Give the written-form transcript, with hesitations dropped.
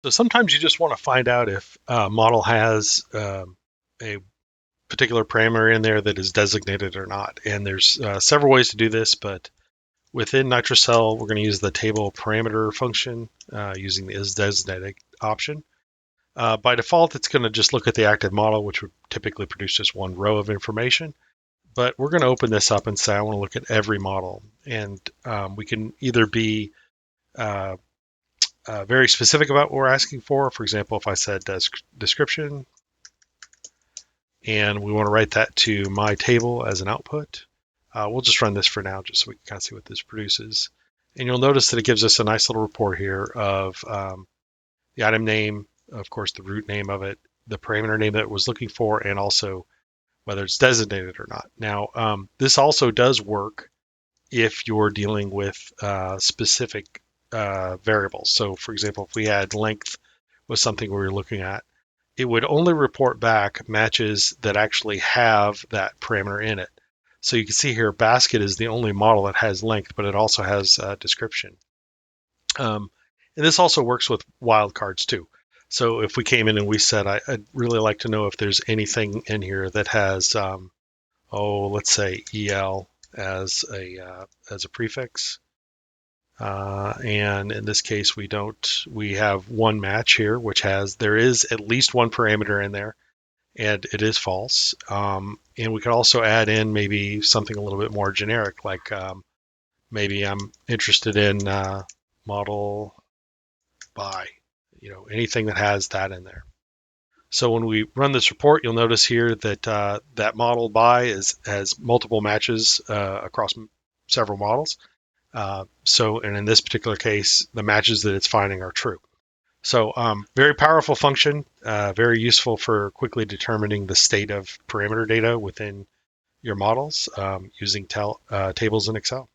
So sometimes you just want to find out if a model has a particular parameter in there that is designated or not. And there's several ways to do this, but within Nitro-CELL, we're going to use the table parameter function using the isDesignated option. By default, it's going to just look at the active model, which would typically produce just one row of information. But we're going to open this up and say, I want to look at every model. And we can either be uh, very specific about what we're asking for. For example, if I said description, and we want to write that to my table as an output, we'll just run this for now just so we can kind of see what this produces. And you'll notice that it gives us a nice little report here of the item name, of course, the root name of it, the parameter name that it was looking for, and also whether it's designated or not. Now, this also does work if you're dealing with specific variables. So, for example, if we had length was something we were looking at, it would only report back matches that actually have that parameter in it. So you can see here, basket is the only model that has length, but it also has description. And this also works with wildcards too. So if we came in and we said, I'd really like to know if there's anything in here that has, let's say EL as a prefix. And in this case, we have one match here, which there is at least one parameter in there, and it is false. And we could also add in maybe something a little bit more generic, like maybe I'm interested in model by, anything that has that in there. So when we run this report, you'll notice here that that model by has multiple matches across several models. And in this particular case, the matches that it's finding are true. So very powerful function, very useful for quickly determining the state of parameter data within your models using tables in Excel.